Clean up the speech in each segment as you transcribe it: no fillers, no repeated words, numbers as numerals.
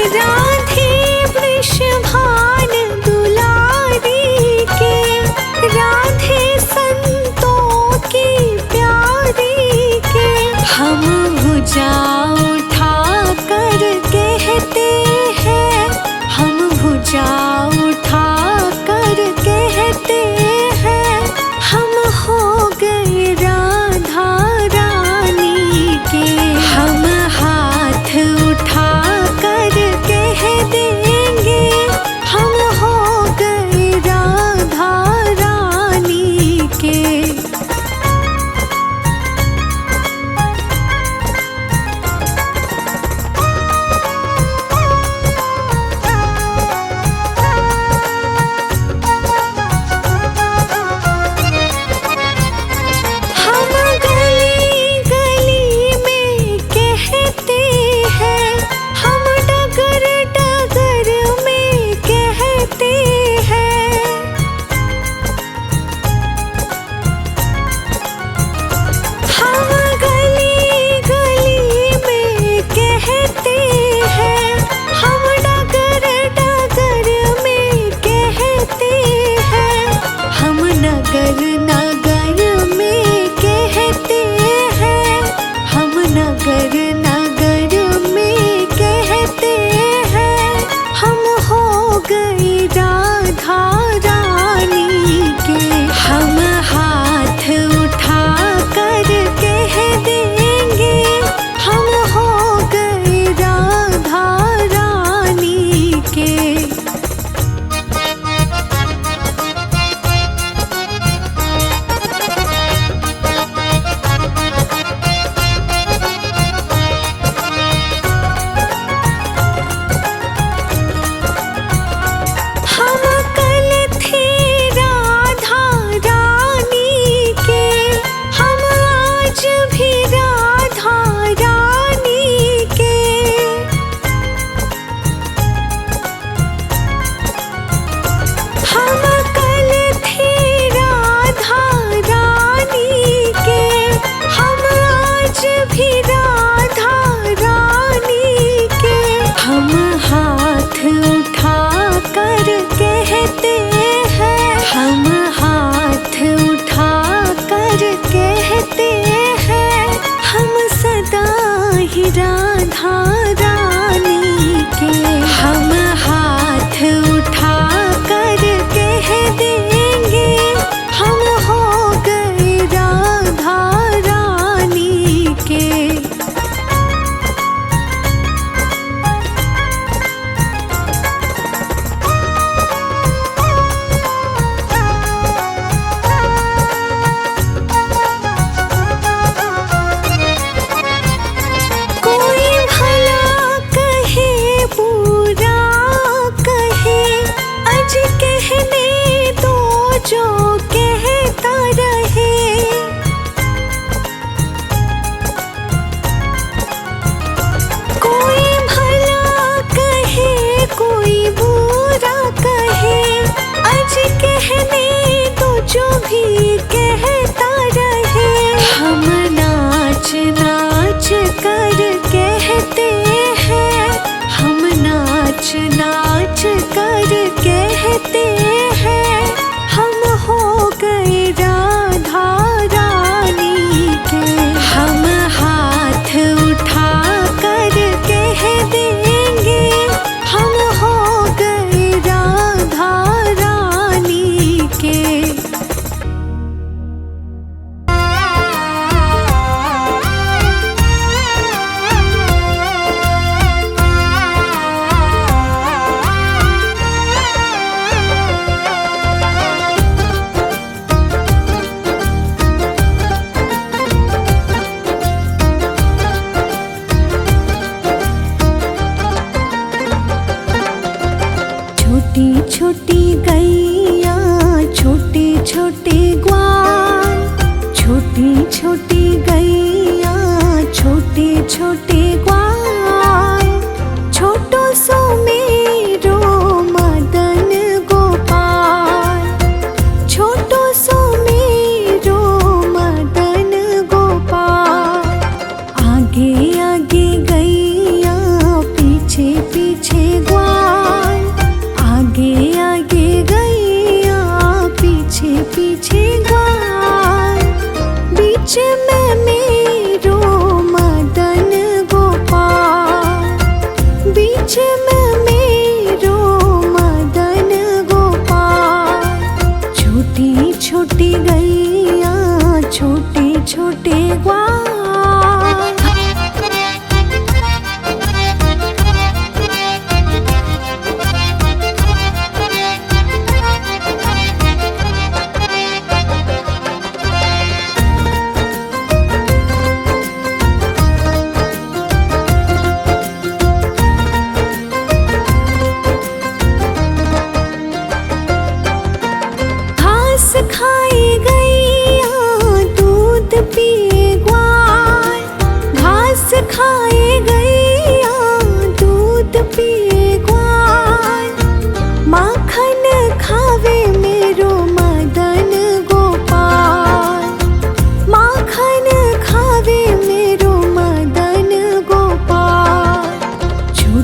राधे वृषभान दुलारी के, राधे संतों की प्यारी के। हम भुजा उठा कर कहते हैं, हम भुजा उठा कर कहते हैं, हम हो गए राधा रानी के। हम हाथ उठा कर कह देंगे, हम हो गए राधा रानी के। हम गली गली में कहते हैं, हम डगर डगर में कहते हैं। हम गली गली में कहते हैं, हम डगर डगर में कहते हैं। हम नगर नगर में कहते हैं, हम नगर नगर में कहते हैं। हम हो गए राधा रानी के। हम हाथ उठा कर कह देंगे, हम हो गए राधा रानी के। हम कल थे राधा रानी के, हम आज भी राधा रानी के। हम कल थे राधा रानी के, हम आज भी राधा रानी के। हम हाथ उठा कर कहते हैं, हम हाथ उठा कर कहते हैं। हम सदा ही राधा रानी के। हम हाथ उठा कर कह देंगे, हम हो गए राधा रानी के। कोई भला कहे बुरा कहे, अज कहने दो जो कहता रहे। कोई भला कहे कोई बुरा कहे, अज कहने दो जो भी कहता रहे। हम नाच नाच कर कहते हैं, हम नाच नाच कर कहते हैं। हम हो गए राधा रानी के। हम हाथ उठा कर कह देंगे, हम हो गए राधा रानी के। छोटी छोटी गैया, छोटे छोटे ग्वाल। छोटी छोटी गैया, छोटे छोटे ग्वाल। छोटो सो मेरो मदन गोपाल, छोटो सो मेरो मदन गोपाल। आगे आगे गैया, पीछे पीछे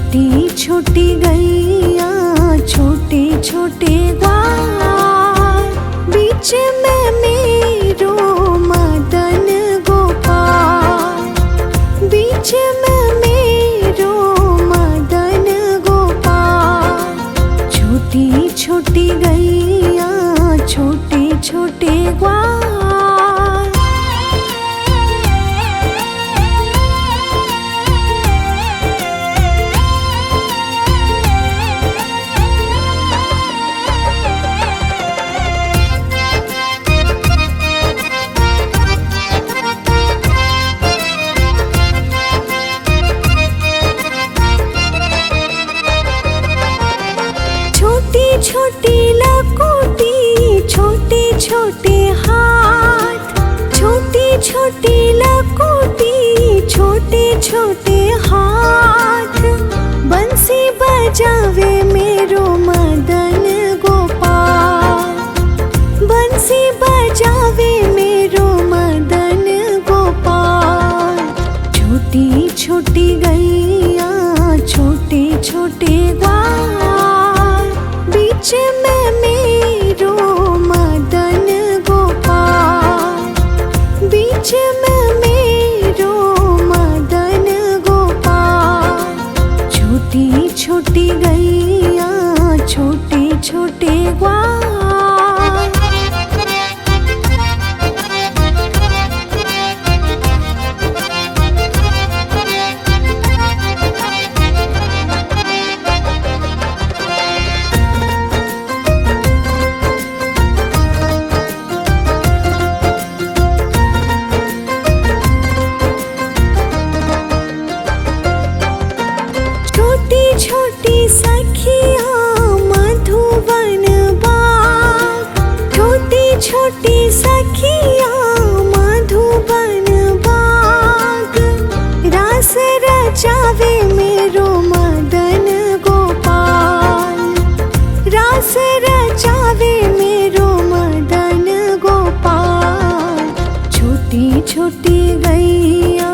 छोटी छोटी गैया छोटे छोटे ग्वाल, बीच में मेरो मदन गोपाल, बीच में मेरो मदन गोपाल। छोटी छोटी गैया छोटे छोटे ग्वाल। छोटी लकोटी छोटे छोटे हाथ, छोटी छोटी लकोटी छोटे छोटे हाथ। बंसी बजावे मेरो मदन गोपाल, बंसी बजावे मेरो मदन गोपाल। छोटी छोटी गैया छोटे छोटे ग्वाल, बीच में मेरो मदन गोपाल, बीच में मेरो मदन गोपाल। छोटी छोटी गैया छोटे छोटे ग्वाल। छोटी सखिया मधुवन बाग, छोटी छोटी सखिया मधुवन बाग। रास रचावे मेरो मदन गोपाल, रास रचावे मेरो मदन गोपाल। छोटी छोटी गैया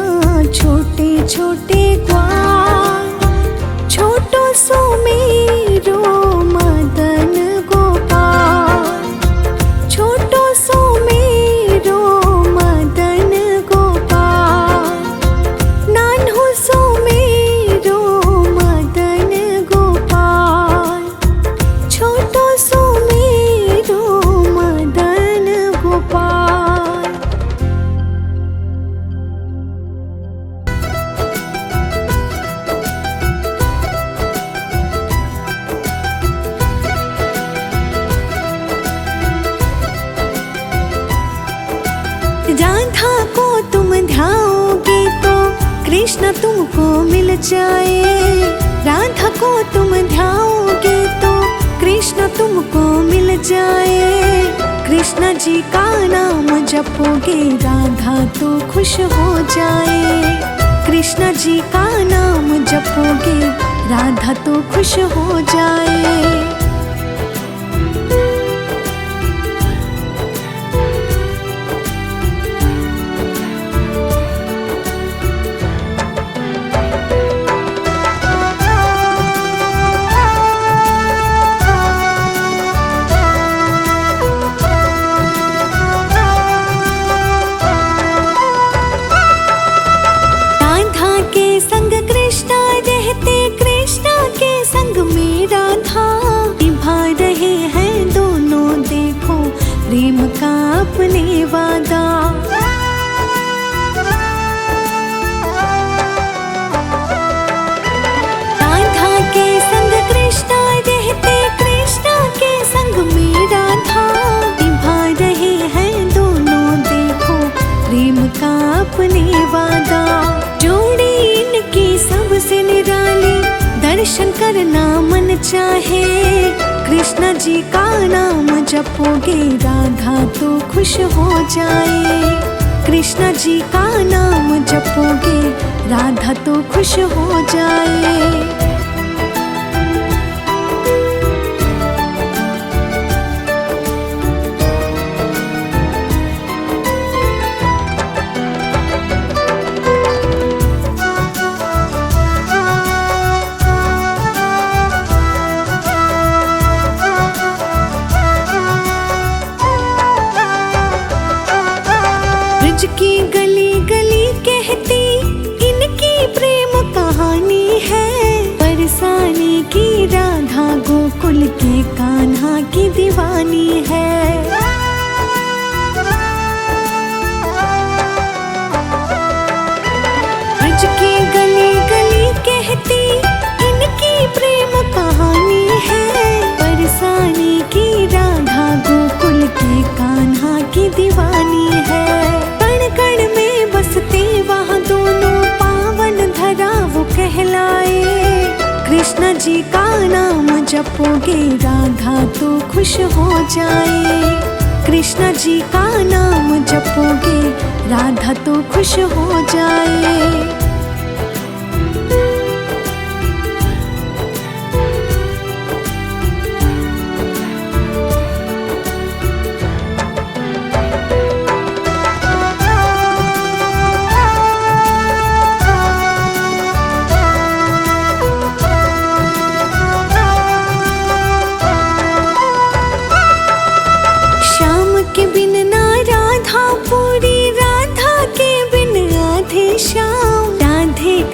छोटे छोटे ग्वाल, छोटो सो मेरो मदन गोपाल, छोटो सो मेरो मदन गोपाल। नान्हो सो मेरो मदन गोपाल, छोटो सो मेरो मदन गोपाल। राधा को तुम ध्याओगे तो कृष्ण तुमको मिल जाए, राधा को तुम ध्याओगे तो कृष्ण तुमको मिल जाए। कृष्ण जी का नाम जपोगे राधा तो खुश हो जाए, कृष्ण जी का नाम जपोगे राधा तो खुश हो जाए। प्रेम का अपने वादा, राधा के संग कृष्णा रहते, कृष्णा के संग में राधा। निभा रहे हैं दोनों देखो प्रेम का अपने वादा। जोड़ी इनकी सबसे निराली, दर्शन करना मन चाहे। कृष्ण जी का नाम जपोगे राधा तो खुश हो जाए, कृष्ण जी का नाम जपोगे राधा तो खुश हो जाए। की दीवानी है। ब्रज की गली गली कहती इनकी प्रेम कहानी है। बरसाने की राधा गोकुल के कान्हा की दीवानी है। कण कण में बसते वहाँ दोनों पावन धरा वो कहलाए। कृष्ण जी का नाम जपोगे राधा तो खुश हो जाए। कृष्ण जी का नाम जपोगे राधा तो खुश हो जाए।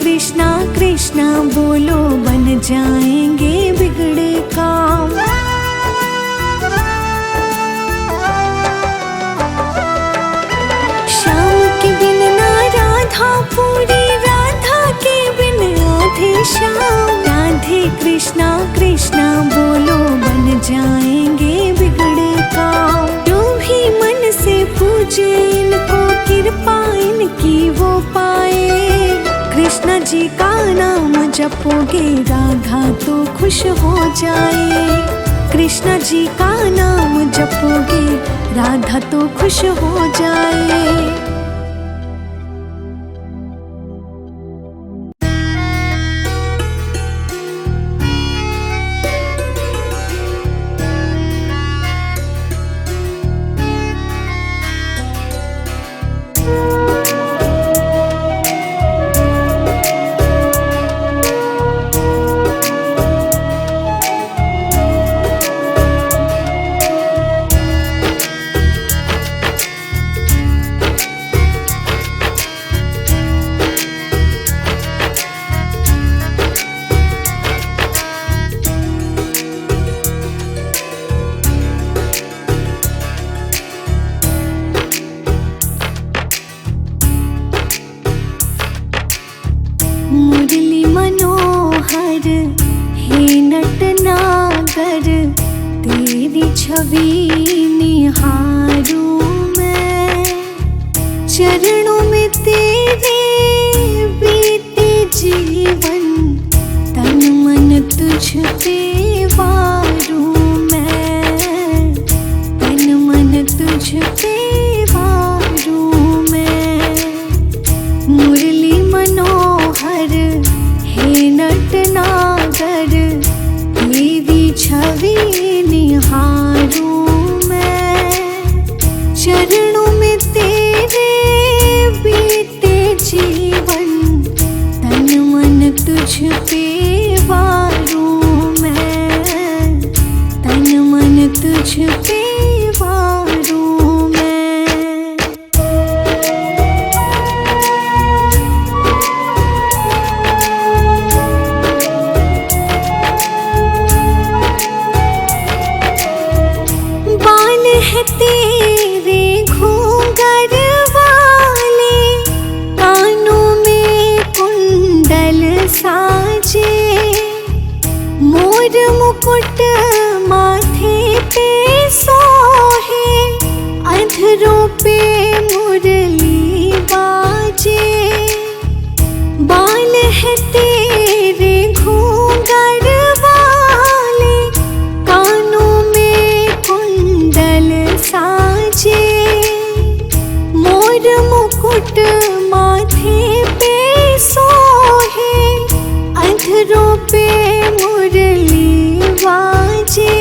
कृष्णा कृष्णा बोलो बन जाएंगे बिगड़े काम। शाम के बिन ना राधा पूरी, राधा के बिन आधे शाम। राधे कृष्णा कृष्णा बोलो बन जाएंगे बिगड़े काम। जो भी मन से पूजे इनको कृपा इनकी वो पाए। कृष्ण जी का नाम जपोगे राधा तो खुश हो जाए। कृष्ण जी का नाम जपोगे राधा तो खुश हो जाए। मुरली मनोहर हे नटनागर, तेरी छवि निहारूं मैं। चरणों में तेरे बीते जीवन, तन मन तुझ पे वारूं मैं। तन मन तुझ पे वारूं मैं। मुरली मनोहर हे नटनागर, तेरी छवि निहारूं मैं। चरणों में तेरे बीते जीवन, तन मन तुझ पे वारूं मैं। तन मन तुझ पे वारूं मैं। तेरे घूंघर वाले, कानों में कुंडल साजे। मोर मुकुट माथे पे सोहे, अधरों पे मुरली बाजे। बाल है तेरे घूंघर वाले, कानों में कुंडल साजे। मोर मुकुट माथे पे सोहे, अधरों पे मुरली बाजे।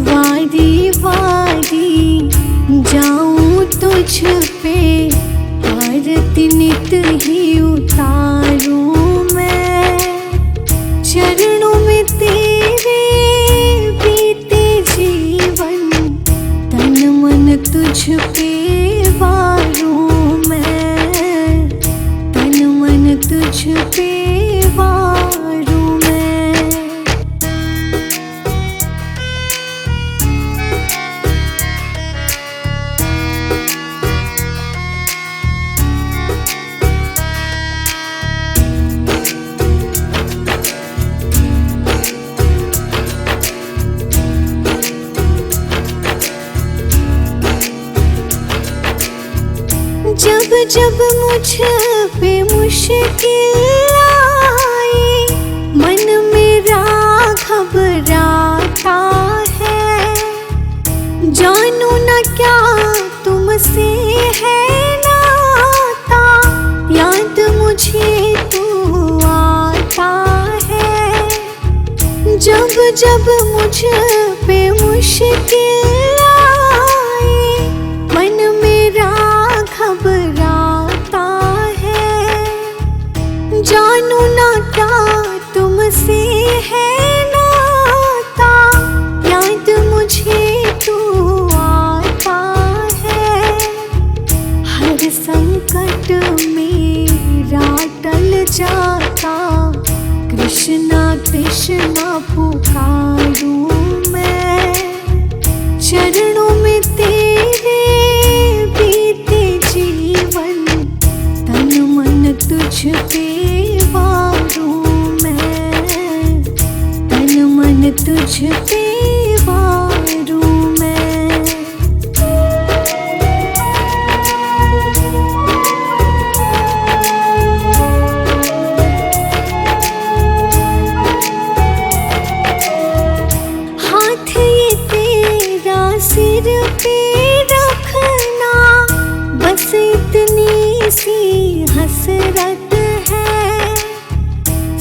वारी वारी जाऊं तुझ पे, आरती नित ही उतारूं मैं। चरणों में तेरे बीते जीवन, तन मन तुझ पे वारूं मैं। तन मन तुझ पे वारूं मैं। जब मुझ पे मुश्किल आई, मन मेरा घबराता है। जानू न क्या तुमसे है नाता, याद मुझे तू आता है। जब जब मुझ पे मुश्किल आई, मन मेरा घबराता है। जानू ना क्या तुमसे है नाता, याद मुझे तू आता है। हर संकट मेरा टल जाता, कृष्णा कृष्णा पुकारूं मैं। चरणों में तेरे बीते जीवन, तन मन तुझ पे वारूं मैं। तन मन तुझ पे वारूं मैं। हाथ ये तेरा सिर पे रखना, बस इतनी सी हसरत है।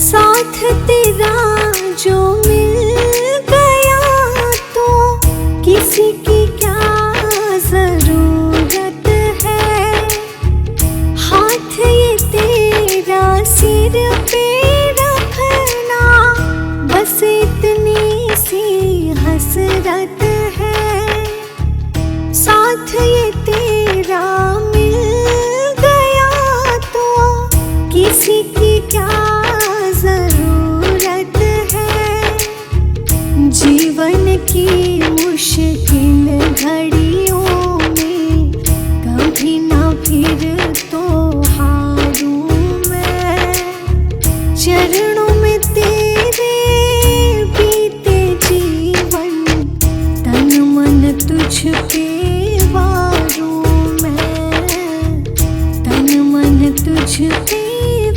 साथ तेरा जो मिल गया तो किसी की क्या जरूरत है। हाथ ये तेरा सिर पे रखना, बस इतनी सी हसरत है। साथ ये तेरा मिल गया तो किसी की क्या जरूरत है। जीवन की मुश्किल घड़ियों में कभी ना फिर तो हारूं मैं। चरणों में तेरे बीते जीवन, तन मन तुझ पे वारूं मैं। तन मन तुझ पे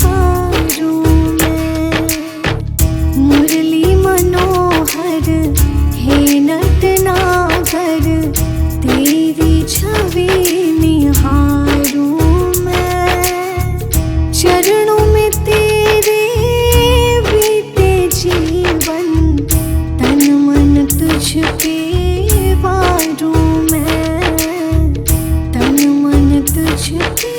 वारूं मैं। मुरली मनोहर हे नटनागर, तेरी छवि निहारूं मैं। चरणों में तेरे बीते जीवन, तन मन तुझ पे वारूं मैं। तन मन तुझ पे